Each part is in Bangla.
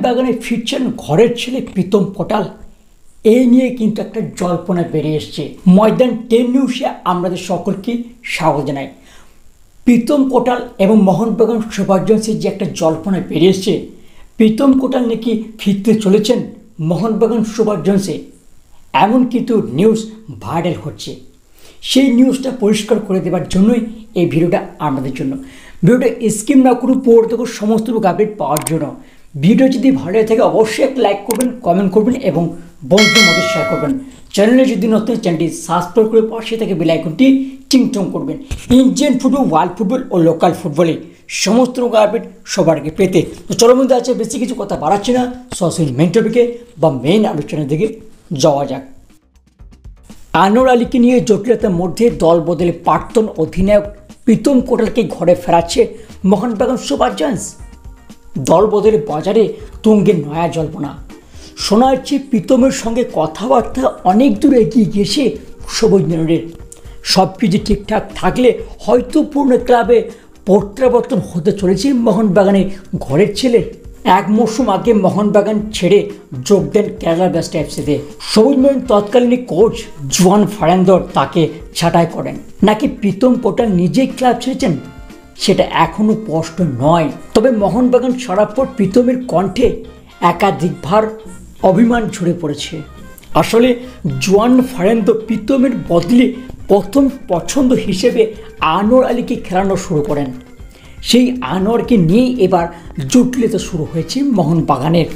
মোহনবাগানে ফিরছেন ঘরের ছেলে প্রীতম কোটাল। এই নিয়ে কিন্তু একটা জল্পনা বেরিয়ে এসছে। ময়দান 10 নিউজে আমাদের সকলকে স্বাগত জানাই। প্রীতম কোটাল এবং মোহনবাগান সুপারজয়েন্টসের যে একটা জল্পনা বেরিয়ে এসছে, প্রীতম কোটাল নাকি ফিরতে চলেছেন মোহনবাগান সুপারজয়েন্টসে, এমন কিন্তু নিউজ ভাইরাল হচ্ছে। সেই নিউজটা পরিষ্কার করে দেওয়ার জন্যই এই ভিডিওটা আমাদের জন্য। ভিডিওটা স্কিপ না করে পুরো দেখো সমস্ত আপডেট পাওয়ার জন্য। ভিডিও যদি ভালো লাগে থাকে অবশ্যই একটা লাইক করবেন, কমেন্ট করবেন এবং বন্ধুদের মধ্যে শেয়ার করবেন। চ্যানেলে যদি নতুন চ্যানেলটি সাবস্ক্রাইব করে পাশে থেকে বেল আইকনটি টিংটং করবেন। ইন্ডিয়ান ফুটবল, ওয়ার্ল্ড ফুটবল ও লোকাল ফুটবলে সমস্ত আপডেট সবার আগে পেতে। তো চলো মধ্যে আছে, বেশি কিছু কথা বাড়াচ্ছি না, সরাসরি মেন টপিকে বা মেইন আলোচনার দিকে যাওয়া যাক। আনোয়ার আলীকে নিয়ে জটিলতার মধ্যে দল বদলে প্রাক্তন অধিনায়ক প্রীতম কোটালকে ঘরে ফেরাচ্ছে মোহনবাগান সুপারজয়েন্টস। দল বদলে বাজারে তুঙ্গে নয়া জল্পনা। শোনা যাচ্ছে প্রীতমের সঙ্গে কথাবার্তা অনেক দূর এগিয়ে গিয়েছে সবুজ মেরুনের। সব কিছু ঠিকঠাক থাকলে হয়তো পূর্ণ ক্লাবে প্রত্যাবর্তন হতে চলেছে মোহনবাগানের ঘরের ছেলে। এক মৌসুম আগে মোহনবাগান ছেড়ে যোগ দেন কেরালা ব্লাস্ট এফসিতে। সবুজ মেরুন তৎকালীন কোচ জুয়ান ফার্নান্দো তাকে ছাঁটাই করেন। নাকি প্রীতম কোটাল নিজেই ক্লাব ছেড়েছেন সেটা এখনও স্পষ্ট নয়। তবে মোহনবাগান ছাড়ার পর প্রীতমের কণ্ঠে একাধিকবার অভিমান ঝরে পড়েছে। আসলে জুয়ান ফার্নান্দো প্রীতমের বদলে প্রথম পছন্দ হিসেবে আনোয়ার আলীকে খেলানো শুরু করেন। সেই আনোয়ারকে নিয়ে এবার জটিলতা শুরু হয়েছে মোহনবাগানের।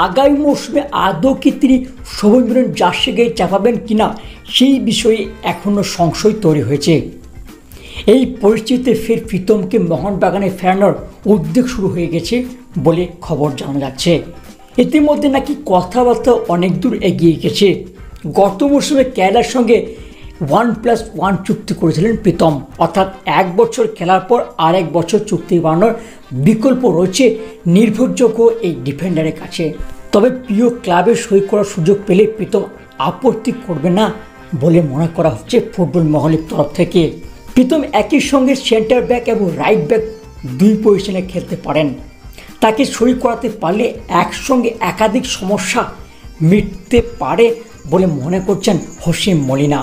আগামী মৌসুমে আদৌ কি তিনি সবুজ মেরুন জার্সি গায়ে চাপাবেন কিনা সেই বিষয়ে এখনও সংশয় তৈরি হয়েছে। এই পরিস্থিতিতে ফের প্রীতমকে মোহনবাগানে ফেরানোর উদ্যোগ শুরু হয়ে গেছে বলে খবর জানা যাচ্ছে। ইতিমধ্যে নাকি কথাবার্তা অনেক দূর এগিয়ে গেছে। গত মৌসুমে কেরালার সঙ্গে 1+1 চুক্তি করেছিলেন প্রীতম, অর্থাৎ 1 বছর খেলার পর আরেক বছর চুক্তি বাড়ানোর বিকল্প রয়েছে নির্ভরযোগ্য এই ডিফেন্ডারের কাছে। তবে প্রিয় ক্লাবে সই করার সুযোগ পেলে প্রীতম আপত্তি করবে না বলে মনে করা হচ্ছে ফুটবল মহলের তরফ থেকে। প্রীতম একই সঙ্গে সেন্টার ব্যাক এবং রাইট ব্যাক দুই পজিশনে খেলতে পারেন। তাকে সই করাতে পারলে একসঙ্গে একাধিক সমস্যা মিটতে পারে বলে মনে করছেন হোসে মলিনা।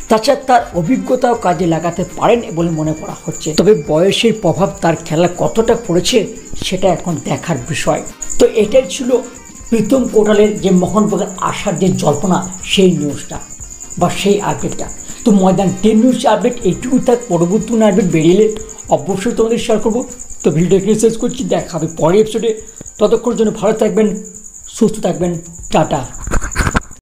তাছাড়া তার অভিজ্ঞতাও কাজে লাগাতে পারেন বলে মনে করা হচ্ছে। তবে বয়সের প্রভাব তার খেলা কতটা পড়েছে সেটা এখন দেখার বিষয়। তো এটাই ছিল প্রীতম কোটালের যে মোহনবাগান আসার যে জল্পনা, সেই নিউজটা বা সেই আপডেটটা। তো ময়দান 10 নিউজ আপডেট এইটুকু থাক। পরবর্তী আপডেট বেরিয়ে অবশ্যই তোমাদের শেয়ার করবো। তো ভিডিওটা এখানে শেষ করছি, দেখা হবে পরের এপিসোডে। ততক্ষণের জন্য ভালো থাকবেন, সুস্থ থাকবেন, টাটা।